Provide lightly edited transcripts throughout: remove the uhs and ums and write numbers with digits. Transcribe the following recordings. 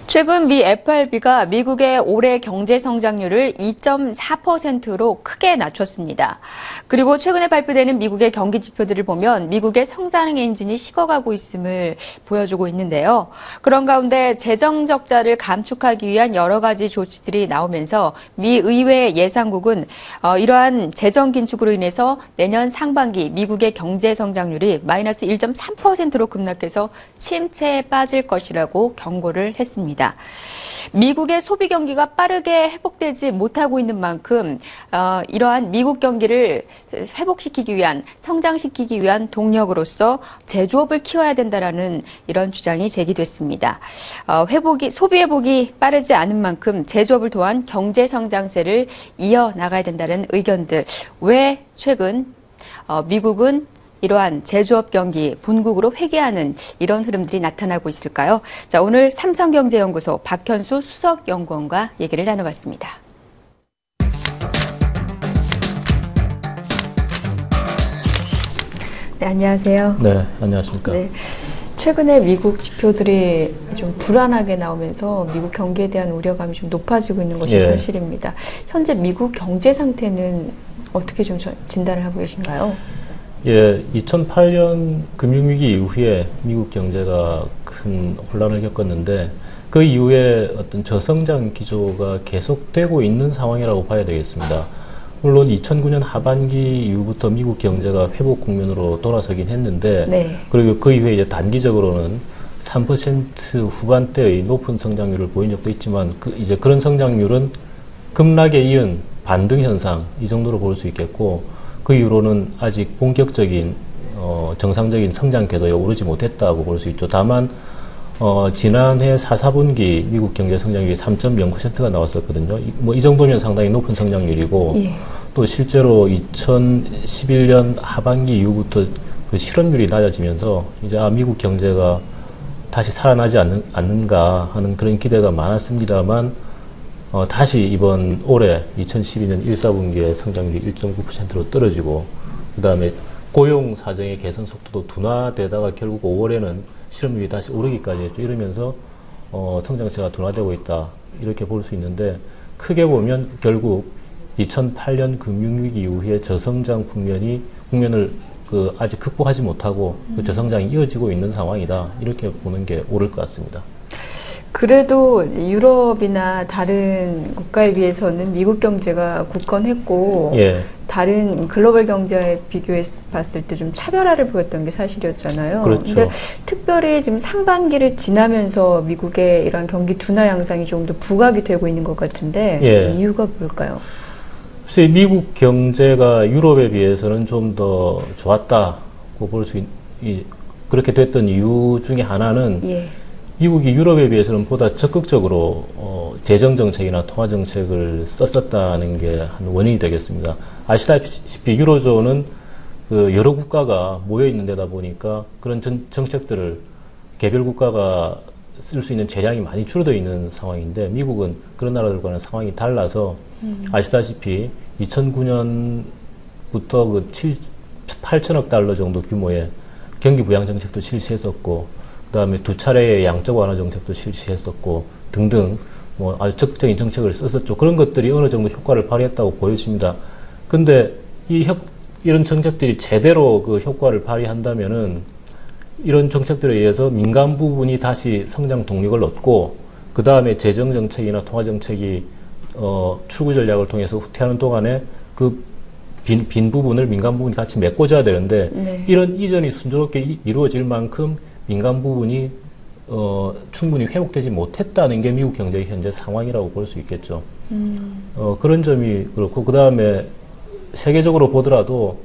최근 미 FRB가 미국의 올해 경제 성장률을 2.4%로 크게 낮췄습니다. 그리고 최근에 발표되는 미국의 경기 지표들을 보면 미국의 성장 엔진이 식어가고 있음을 보여주고 있는데요. 그런 가운데 재정 적자를 감축하기 위한 여러 가지 조치들이 나오면서 미 의회 예상국은 이러한 재정 긴축으로 인해서 내년 상반기 미국의 경제 성장률이 마이너스 1.3%로 급락해서 침체에 빠질 것이라고 경고를 했습니다. 미국의 소비 경기가 빠르게 회복되지 못하고 있는 만큼 이러한 미국 경기를 회복시키기 위한, 성장시키기 위한 동력으로서 제조업을 키워야 된다라는 이런 주장이 제기됐습니다. 소비 회복이 빠르지 않은 만큼 제조업을 통한 경제 성장세를 이어나가야 된다는 의견들. 왜 최근 미국은 이러한 제조업 경기 본국으로 회귀하는 이런 흐름들이 나타나고 있을까요? 자, 오늘 삼성경제연구소 박현수 수석연구원과 얘기를 나눠봤습니다. 네, 안녕하세요. 네, 안녕하십니까. 네. 최근에 미국 지표들이 좀 불안하게 나오면서 미국 경기에 대한 우려감이 좀 높아지고 있는 것이 사실입니다. 현재 미국 경제 상태는 어떻게 좀 진단을 하고 계신가요? 예, 2008년 금융위기 이후에 미국 경제가 큰 혼란을 겪었는데 그 이후에 어떤 저성장 기조가 계속되고 있는 상황이라고 봐야 되겠습니다. 물론 2009년 하반기 이후부터 미국 경제가 회복 국면으로 돌아서긴 했는데 그리고 그 이후에 이제 단기적으로는 3% 후반대의 높은 성장률을 보인 적도 있지만 이제 그런 성장률은 급락에 이은 반등 현상 이 정도로 볼 수 있겠고 그 이후로는 아직 본격적인 정상적인 성장 궤도에 오르지 못했다고 볼 수 있죠. 다만 지난해 4, 4분기 미국 경제 성장률이 3.0%가 나왔었거든요. 이 정도면 상당히 높은 성장률이고 또 실제로 2011년 하반기 이후부터 그 실업률이 낮아지면서 이제 미국 경제가 다시 살아나지 않는가 하는 그런 기대가 많았습니다만 다시 이번 올해 2012년 1, 4분기에 성장률이 1.9%로 떨어지고 그 다음에 고용 사정의 개선 속도도 둔화되다가 결국 5월에는 실업률이 다시 오르기까지 했죠. 이러면서 성장세가 둔화되고 있다 이렇게 볼 수 있는데 크게 보면 결국 2008년 금융위기 이후에 저성장 국면을 아직 극복하지 못하고 그 저성장이 이어지고 있는 상황이다 이렇게 보는 게 옳을 것 같습니다. 그래도 유럽이나 다른 국가에 비해서는 미국 경제가 굳건했고 다른 글로벌 경제에 비교해서 봤을 때 좀 차별화를 보였던 게 사실이었잖아요. 그런데 특별히 지금 상반기를 지나면서 미국의 이런 경기 둔화 양상이 좀 더 부각이 되고 있는 것 같은데 이유가 뭘까요? 글쎄 미국 경제가 유럽에 비해서는 좀 더 좋았다고 볼 수 그렇게 됐던 이유 중에 하나는 미국이 유럽에 비해서는 보다 적극적으로 재정정책이나 통화정책을 썼었다는 게 한 원인이 되겠습니다. 아시다시피 유로존은 여러 국가가 모여있는 데다 보니까 그런 정책들을 개별 국가가 쓸 수 있는 재량이 많이 줄어들어 있는 상황인데 미국은 그런 나라들과는 상황이 달라서 아시다시피 2009년부터 8천억 달러 정도 규모의 경기 부양 정책도 실시했었고 그 다음에 2차례의 양적 완화 정책도 실시했었고 등등 아주 적극적인 정책을 썼었죠. 그런 것들이 어느 정도 효과를 발휘했다고 보여집니다. 근데 이런 정책들이 제대로 그 효과를 발휘한다면은 이런 정책들에 의해서 민간 부분이 다시 성장 동력을 얻고 그 다음에 재정 정책이나 통화 정책이 출구 전략을 통해서 후퇴하는 동안에 그 빈 부분을 민간 부분이 같이 메꿔줘야 되는데 이런 이전이 순조롭게 이루어질 만큼 민간 부분이 충분히 회복되지 못했다는 게 미국 경제의 현재 상황이라고 볼 수 있겠죠. 그런 점이 그렇고 그 다음에 세계적으로 보더라도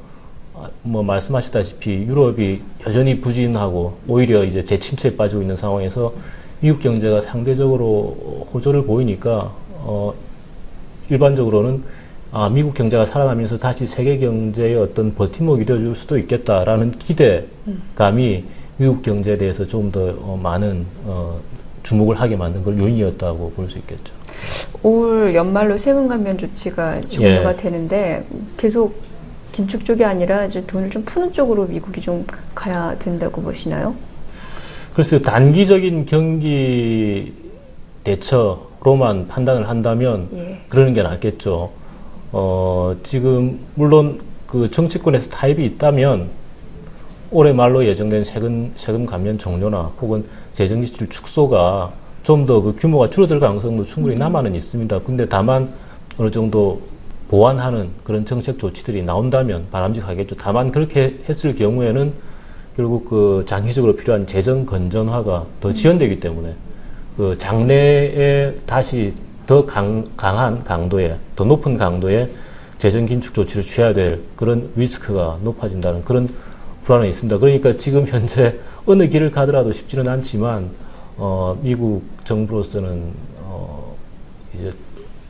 말씀하셨다시피 유럽이 여전히 부진하고 오히려 이제 재침체에 빠지고 있는 상황에서 미국 경제가 상대적으로 호조를 보이니까 일반적으로는 미국 경제가 살아나면서 다시 세계 경제의 어떤 버팀목이 되어줄 수도 있겠다라는 기대감이 미국 경제에 대해서 좀 더 많은 주목을 하게 만든 걸 요인이었다고 볼 수 있겠죠. 올 연말로 세금 감면 조치가 종료가 되는데 계속 긴축 쪽이 아니라 이제 돈을 좀 푸는 쪽으로 미국이 좀 가야 된다고 보시나요? 글쎄요, 단기적인 경기 대처로만 판단을 한다면 예. 그러는 게 낫겠죠. 지금 물론 그 정치권에서 타협이 있다면 올해 말로 예정된 세금 감면 종료나 혹은 재정 지출 축소가 좀 더 그 규모가 줄어들 가능성도 충분히 남아는 있습니다. 근데 다만 어느 정도 보완하는 그런 정책 조치들이 나온다면 바람직하겠죠. 다만 그렇게 했을 경우에는 결국 그 장기적으로 필요한 재정 건전화가 더 지연되기 때문에 그 장래에 다시 더 강한 강도의, 더 높은 강도의 재정 긴축 조치를 취해야 될 그런 리스크가 높아진다는 그런 불안은 있습니다. 그러니까 지금 현재 어느 길을 가더라도 쉽지는 않지만 미국 정부로서는 이제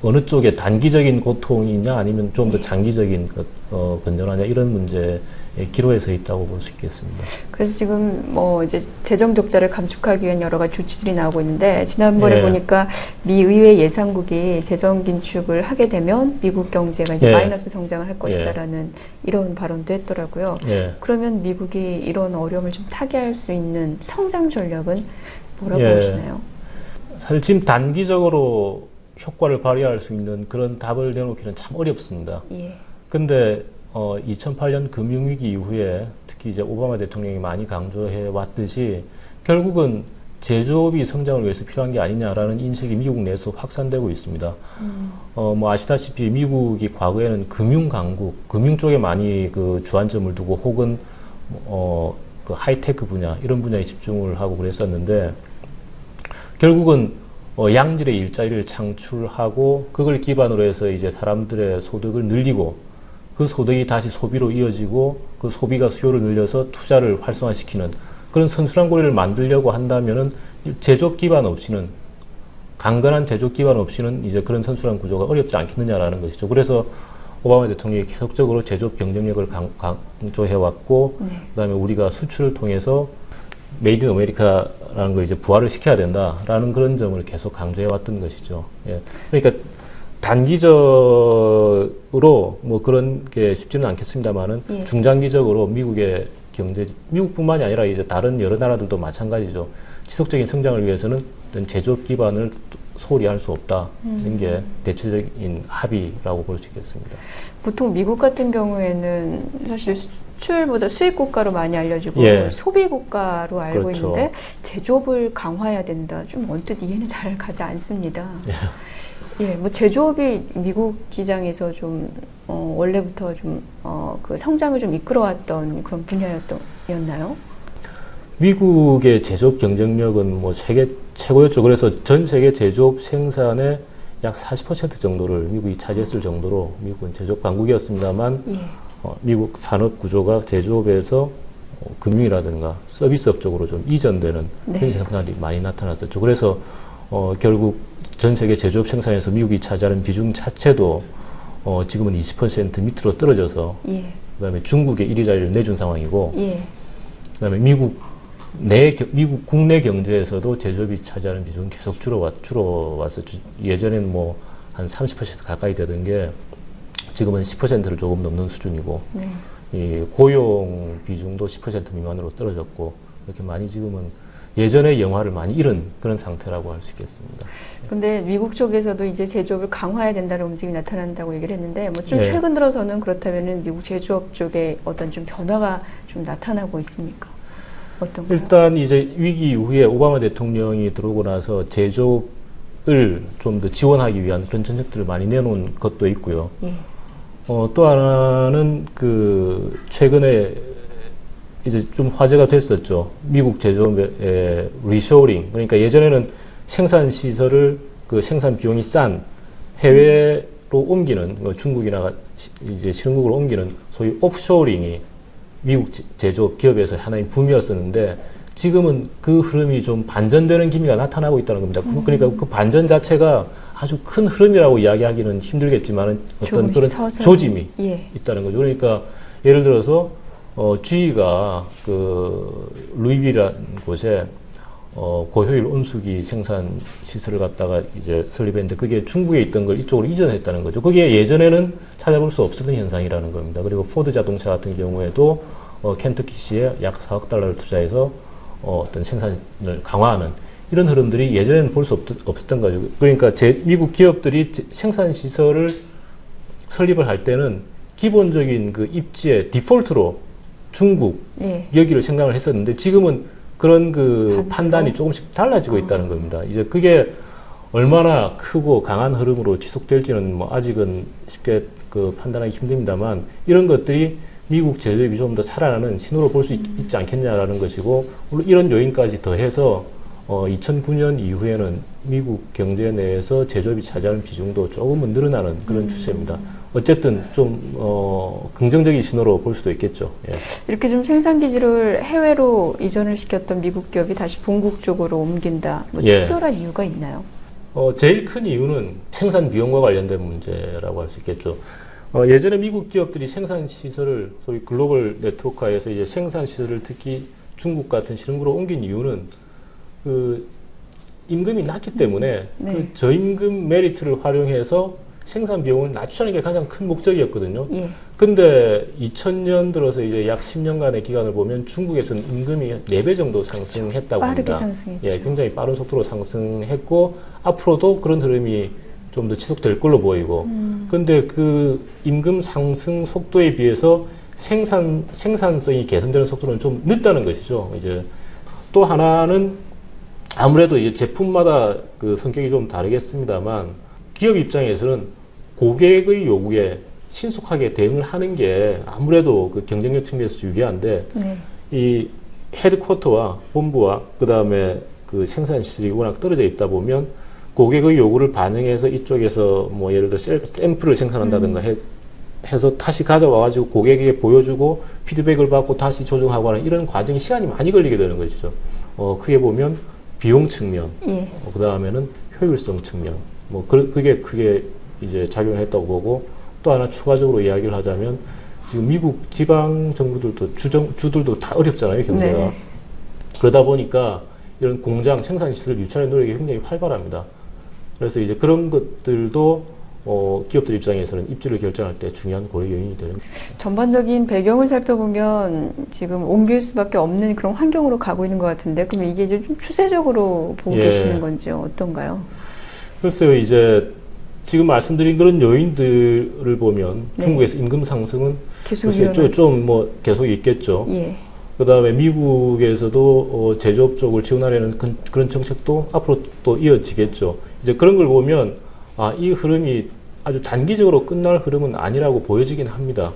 어느 쪽에 단기적인 고통이냐 아니면 좀 더 장기적인 건전하냐 이런 문제에 기로에 서 있다고 볼 수 있겠습니다. 그래서 지금 뭐 이제 재정 적자를 감축하기 위한 여러 가지 조치들이 나오고 있는데 지난번에 예. 보니까 미 의회 예상국이 재정 긴축을 하게 되면 미국 경제가 이제 예. 마이너스 성장을 할 것이다라는 이런 발언도 했더라고요. 예. 그러면 미국이 이런 어려움을 좀 타개할 수 있는 성장 전략은 뭐라고 예. 보시나요? 사실 지금 단기적으로 효과를 발휘할 수 있는 그런 답을 내놓기는 참 어렵습니다. 예. 근데 2008년 금융위기 이후에 특히 이제 오바마 대통령이 많이 강조해 왔듯이 결국은 제조업이 성장을 위해서 필요한 게 아니냐라는 인식이 미국 내에서 확산되고 있습니다. 뭐 아시다시피 미국이 과거에는 금융 강국, 금융 쪽에 많이 그 주안점을 두고 혹은 그 하이테크 분야 이런 분야에 집중을 하고 그랬었는데 결국은 양질의 일자리를 창출하고 그걸 기반으로 해서 이제 사람들의 소득을 늘리고 그 소득이 다시 소비로 이어지고 그 소비가 수요를 늘려서 투자를 활성화시키는 그런 선순환 고리를 만들려고 한다면은 제조업 기반 없이는 강건한 제조업 기반 없이는 이제 그런 선순환 구조가 어렵지 않겠느냐라는 것이죠. 그래서 오바마 대통령이 계속적으로 제조업 경쟁력을 강조해 왔고 그다음에 우리가 수출을 통해서 메이드 인 아메리카라는 걸 이제 부활을 시켜야 된다라는 그런 점을 계속 강조해 왔던 것이죠. 예. 그러니까 단기적으로 뭐 그런 게 쉽지는 않겠습니다만은 예. 중장기적으로 미국의 경제, 미국뿐만이 아니라 이제 다른 여러 나라들도 마찬가지죠. 지속적인 성장을 위해서는 어떤 제조업 기반을 소홀히 할 수 없다는 게 대체적인 합의라고 볼 수 있겠습니다. 보통 미국 같은 경우에는 사실 수출보다 수입 국가로 많이 알려지고 예. 소비 국가로 알고 그렇죠. 있는데 제조업을 강화해야 된다. 좀 언뜻 이해는 잘 가지 않습니다. 예, 뭐 제조업이 미국 시장에서 좀 원래부터 좀 그 성장을 좀 이끌어왔던 그런 분야였나요? 미국의 제조업 경쟁력은 뭐 세계 최고였죠. 그래서 전 세계 제조업 생산의 약 40% 정도를 미국이 차지했을 정도로 미국은 제조업 강국이었습니다만 예. 미국 산업 구조가 제조업에서 금융이라든가 서비스업 쪽으로 좀 이전되는 네. 그런 현상이 많이 나타났었죠. 그래서 결국 전 세계 제조업 생산에서 미국이 차지하는 비중 자체도 지금은 20% 밑으로 떨어져서 예. 그다음에 중국에 1위 자리를 내준 상황이고 예. 그다음에 미국 국내 경제에서도 제조업이 차지하는 비중은 계속 줄어왔었죠. 예전에는 뭐 한 30% 가까이 되던 게 지금은 10%를 조금 넘는 수준이고 네. 이 고용 비중도 10% 미만으로 떨어졌고 이렇게 많이 지금은 예전의 영화를 많이 잃은 그런 상태라고 할 수 있겠습니다. 근데 미국 쪽에서도 이제 제조업을 강화해야 된다는 움직임이 나타난다고 얘기를 했는데 뭐 좀 예. 최근 들어서는 그렇다면은 미국 제조업 쪽에 어떤 좀 변화가 좀 나타나고 있습니까? 어떤가요? 일단 이제 위기 이후에 오바마 대통령이 들어오고 나서 제조업을 좀 더 지원하기 위한 그런 정책들을 많이 내놓은 것도 있고요. 예. 또 하나는 그 최근에 이제 좀 화제가 됐었죠. 미국 제조업의 리쇼링. 그러니까 예전에는 생산 시설을 그 생산 비용이 싼 해외로 옮기는 중국이나 이제 실흥국으로 옮기는 소위 오프쇼링이 미국 제조업 기업에서 하나의 붐이었었는데 지금은 그 흐름이 좀 반전되는 기미가 나타나고 있다는 겁니다. 그러니까 그 반전 자체가 아주 큰 흐름이라고 이야기하기는 힘들겠지만 어떤 그런 서서히. 조짐이 예. 있다는 거죠. 그러니까 예를 들어서 GE가 그 루이비라는 곳에 고효율 온수기 생산 시설을 갖다가 이제 설립했는데 그게 중국에 있던 걸 이쪽으로 이전했다는 거죠. 그게 예전에는 찾아볼 수 없었던 현상이라는 겁니다. 그리고 포드 자동차 같은 경우에도 켄터키시에 약 4억 달러를 투자해서 어떤 생산을 강화하는 이런 흐름들이 예전에는 볼 수 없었던 거죠. 그러니까 미국 기업들이 생산 시설을 설립을 할 때는 기본적인 그 입지의 디폴트로 중국 예. 여기를 생각을 했었는데 지금은 그런 그 판단이 조금씩 달라지고 있다는 겁니다. 이제 그게 얼마나 크고 강한 흐름으로 지속될지는 뭐 아직은 쉽게 그 판단하기 힘듭니다만 이런 것들이 미국 제조업이 좀 더 살아나는 신호로 볼 수 있지 않겠냐라는 것이고 물론 이런 요인까지 더해서 2009년 이후에는 미국 경제 내에서 제조업이 차지하는 비중도 조금은 늘어나는 그런 추세입니다. 어쨌든 좀 긍정적인 신호로 볼 수도 있겠죠. 예. 이렇게 좀 생산 기지를 해외로 이전을 시켰던 미국 기업이 다시 본국 쪽으로 옮긴다. 뭐 예. 특별한 이유가 있나요? 제일 큰 이유는 생산 비용과 관련된 문제라고 할 수 있겠죠. 예전에 미국 기업들이 생산 시설을 소위 글로벌 네트워크화해서 이제 생산 시설을 특히 중국 같은 시흥으로 옮긴 이유는 그 임금이 낮기 때문에 네. 그 저임금 메리트를 활용해서 생산 비용을 낮추는 게 가장 큰 목적이었거든요. 예. 근데 2000년 들어서 이제 약 10년간의 기간을 보면 중국에서는 임금이 4배 정도 상승했다고 빠르게 합니다. 상승했죠. 예, 굉장히 빠른 속도로 상승했고 앞으로도 그런 흐름이 좀 더 지속될 걸로 보이고. 근데 그 임금 상승 속도에 비해서 생산성이 개선되는 속도는 좀 늦다는 것이죠. 이제 또 하나는 아무래도 이제 제품마다 그 성격이 좀 다르겠습니다만 기업 입장에서는 고객의 요구에 신속하게 대응을 하는 게 아무래도 그 경쟁력 측면에서 유리한데 네. 이 헤드쿼터와 본부와 그 다음에 그 생산 시설이 워낙 떨어져 있다 보면 고객의 요구를 반영해서 이쪽에서 뭐 예를 들어 샘플을 생산한다든가 해서 다시 가져와가지고 고객에게 보여주고 피드백을 받고 다시 조정하고 하는 이런 과정이 시간이 많이 걸리게 되는 것이죠. 크게 보면 비용 측면, 예. 그 다음에는 효율성 측면, 뭐 그게 크게 이제 작용했다고 보고 또 하나 추가적으로 이야기를 하자면 지금 미국 지방 정부들도 주들도 다 어렵잖아요, 경제가. 네. 그러다 보니까 이런 공장 생산 시설 유치하는 노력이 굉장히 활발합니다. 그래서 이제 그런 것들도 기업들 입장에서는 입지를 결정할 때 중요한 고려 요인이 되는 거죠. 전반적인 배경을 살펴보면 지금 옮길 수밖에 없는 그런 환경으로 가고 있는 것 같은데 그러면 이게 이제 좀 추세적으로 보고 예. 계시는 건지 어떤가요? 글쎄요, 이제 지금 말씀드린 그런 요인들을 보면 네. 중국에서 임금 상승은 계속 좀 뭐 계속 있겠죠. 예. 그 다음에 미국에서도 제조업 쪽을 지원하려는 그런 정책도 앞으로 또 이어지겠죠. 이제 그런 걸 보면 이 흐름이 아주 단기적으로 끝날 흐름은 아니라고 보여지긴 합니다.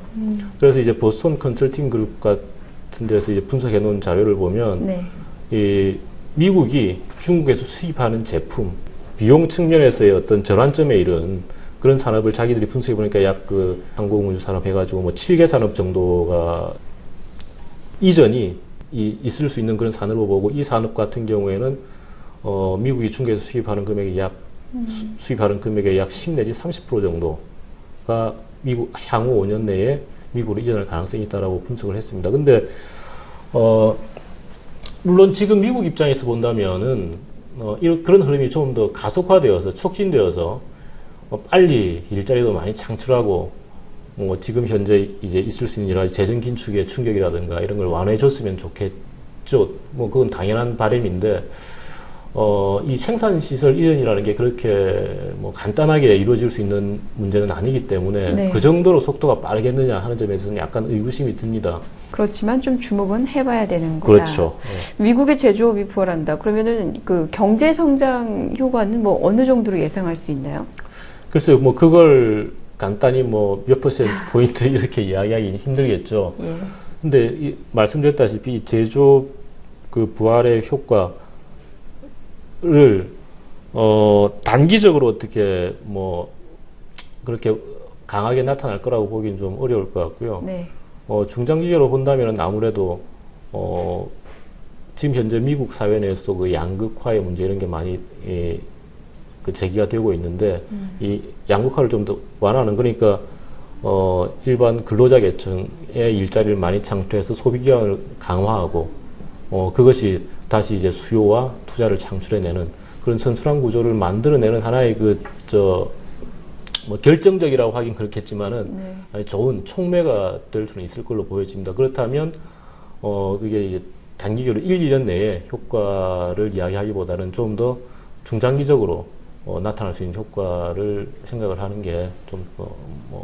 그래서 이제 보스턴 컨설팅 그룹 같은 데서 이제 분석해 놓은 자료를 보면 네. 이 미국이 중국에서 수입하는 제품 비용 측면에서의 어떤 전환점에 이른 그런 산업을 자기들이 분석해 보니까 약 그 항공운輸산업 해가지고 뭐 7개 산업 정도가 이전이 있을 수 있는 그런 산업으로 보고 이 산업 같은 경우에는 미국이 중국에서 수입하는 금액이 수입하는 금액의 약 10 내지 30% 정도가 미국 향후 5년 내에 미국으로 이전할 가능성이 있다라고 분석을 했습니다. 근데 물론 지금 미국 입장에서 본다면은 그런 흐름이 좀 더 가속화되어서 촉진되어서 빨리 일자리도 많이 창출하고 지금 현재 이제 있을 수 있는 여러 가지 재정 긴축의 충격이라든가 이런 걸 완화해 줬으면 좋겠죠. 뭐 그건 당연한 바람인데 이 생산시설 이전이라는 게 그렇게 뭐 간단하게 이루어질 수 있는 문제는 아니기 때문에 네. 그 정도로 속도가 빠르겠느냐 하는 점에서는 약간 의구심이 듭니다. 그렇지만 좀 주목은 해봐야 되는 거다. 그렇죠. 미국의 제조업이 부활한다. 그러면은 그 경제 성장 효과는 뭐 어느 정도로 예상할 수 있나요? 글쎄요, 뭐 그걸 간단히 뭐 몇 퍼센트 포인트 이렇게 이야기하기 힘들겠죠. 예. 근데 말씀드렸다시피 제조업 그 부활의 효과를 단기적으로 어떻게 뭐 그렇게 강하게 나타날 거라고 보기는 좀 어려울 것 같고요. 네. 중장기적으로 본다면 아무래도 지금 현재 미국 사회 내에서도 그 양극화의 문제 이런 게 많이 그 제기가 되고 있는데 이 양극화를 좀 더 완화하는 그러니까 일반 근로자 계층의 일자리를 많이 창출해서 소비 기반을 강화하고 그것이 다시 이제 수요와 투자를 창출해내는 그런 선순환 구조를 만들어내는 하나의 뭐 결정적이라고 하긴 그렇겠지만은 좋은 촉매가 될 수는 있을 걸로 보여집니다. 그렇다면 그게 이제 단기적으로 1, 2년 내에 효과를 이야기하기보다는 좀 더 중장기적으로 나타날 수 있는 효과를 생각을 하는 게 좀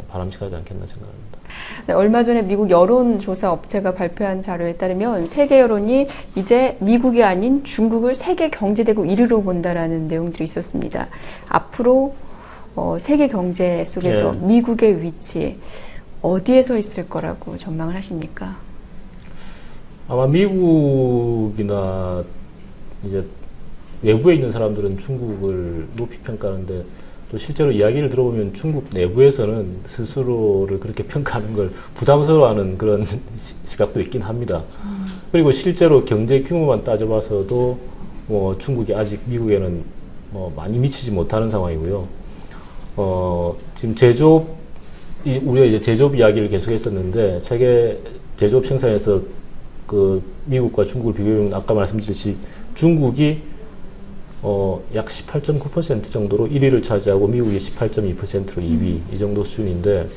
바람직하지 않겠나 생각합니다. 네, 얼마 전에 미국 여론조사 업체가 발표한 자료에 따르면 세계 여론이 이제 미국이 아닌 중국을 세계 경제대국 1위로 본다라는 내용들이 있었습니다. 앞으로 세계 경제 속에서 예. 미국의 위치 어디에 서 있을 거라고 전망을 하십니까? 아마 미국이나 이제 외부에 있는 사람들은 중국을 높이 평가하는데 또 실제로 이야기를 들어보면 중국 내부에서는 스스로를 그렇게 평가하는 걸 부담스러워하는 그런 시각도 있긴 합니다. 그리고 실제로 경제 규모만 따져봐서도 중국이 아직 미국에는 많이 미치지 못하는 상황이고요. 지금 우리가 이제 제조업 이야기를 계속했었는데 세계 제조업 생산에서 그 미국과 중국을 비교해보면 아까 말씀드렸듯이 중국이 약 18.9% 정도로 1위를 차지하고 미국이 18.2%로 2위 이 정도 수준인데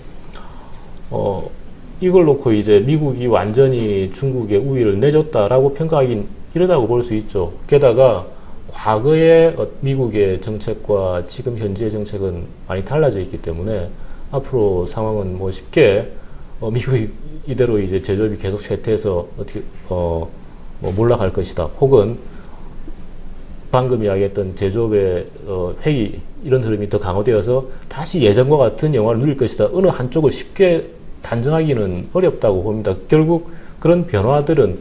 이걸 놓고 이제 미국이 완전히 중국의 우위를 내줬다라고 평가하긴 이르다고 볼 수 있죠. 게다가 과거의 미국의 정책과 지금 현재의 정책은 많이 달라져 있기 때문에 앞으로 상황은 쉽게 미국이 이대로 이제 제조업이 계속 쇠퇴해서 어떻게 몰락할 것이다. 혹은 방금 이야기했던 제조업의 회귀 이런 흐름이 더 강화되어서 다시 예전과 같은 영화를 누릴 것이다. 어느 한쪽을 쉽게 단정하기는 어렵다고 봅니다. 결국 그런 변화들은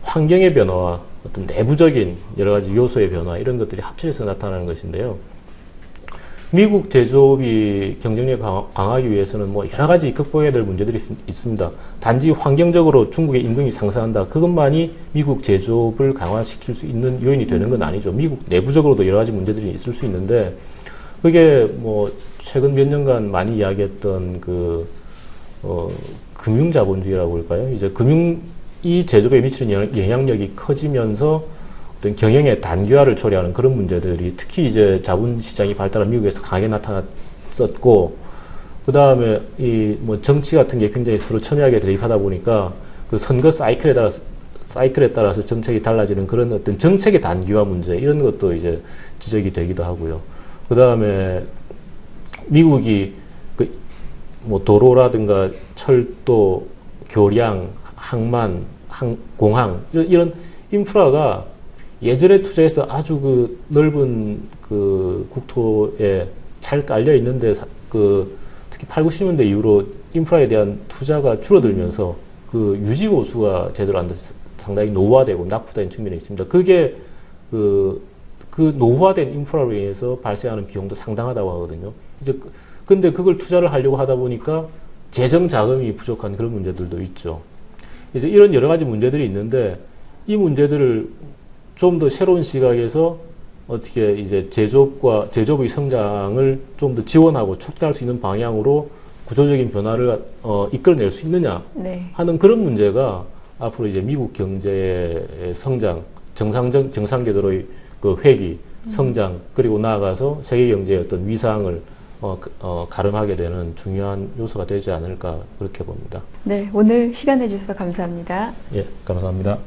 환경의 변화와 어떤 내부적인 여러 가지 요소의 변화 이런 것들이 합쳐져서 나타나는 것인데요. 미국 제조업이 경쟁력이 강하기 위해서는 여러 가지 극복해야 될 문제들이 있습니다. 단지 환경적으로 중국의 임금이 상승한다. 그것만이 미국 제조업을 강화시킬 수 있는 요인이 되는 건 아니죠. 미국 내부적으로도 여러 가지 문제들이 있을 수 있는데 그게 최근 몇 년간 많이 이야기했던 금융자본주의라고 할까요? 이제 이 제조업에 미치는 영향력이 커지면서 어떤 경영의 단기화를 초래하는 그런 문제들이 특히 이제 자본시장이 발달한 미국에서 강하게 나타났었고, 그 다음에 정치 같은 게 굉장히 서로 첨예하게 대립하다 보니까 그 선거 사이클에 따라서 정책이 달라지는 그런 어떤 정책의 단기화 문제 이런 것도 이제 지적이 되기도 하고요. 그 다음에 미국이 도로라든가 철도, 교량, 항만, 공항 이런 인프라가 예전에 투자해서 아주 넓은 국토에 잘 깔려 있는데 특히 8, 90년대 이후로 인프라에 대한 투자가 줄어들면서 유지 보수가 제대로 안 돼서 상당히 노후화되고 낙후된 측면이 있습니다. 그게 그 노후화된 인프라로 인해서 발생하는 비용도 상당하다고 하거든요. 이제 근데 그걸 투자를 하려고 하다 보니까 재정 자금이 부족한 그런 문제들도 있죠. 이제 이런 여러 가지 문제들이 있는데 이 문제들을 좀 더 새로운 시각에서 어떻게 이제 제조업의 성장을 좀 더 지원하고 촉진할 수 있는 방향으로 구조적인 변화를 이끌어낼 수 있느냐 하는 그런 문제가 앞으로 이제 미국 경제의 성장, 정상 궤도로의 회귀, 성장 그리고 나아가서 세계 경제의 어떤 위상을 가름하게 되는 중요한 요소가 되지 않을까 그렇게 봅니다. 네, 오늘 시간 내주셔서 감사합니다. 예, 감사합니다.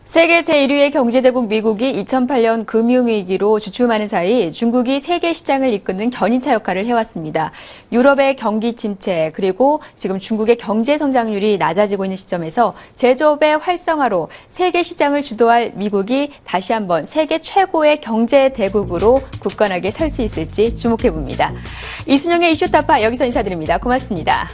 세계 제1위의 경제대국 미국이 2008년 금융위기로 주춤하는 사이 중국이 세계 시장을 이끄는 견인차 역할을 해왔습니다. 유럽의 경기 침체 그리고 지금 중국의 경제 성장률이 낮아지고 있는 시점에서 제조업의 활성화로 세계 시장을 주도할 미국이 다시 한번 세계 최고의 경제 대국으로 굳건하게 설 수 있을지 주목해봅니다. 이순영의 이슈타파 여기서 인사드립니다. 고맙습니다.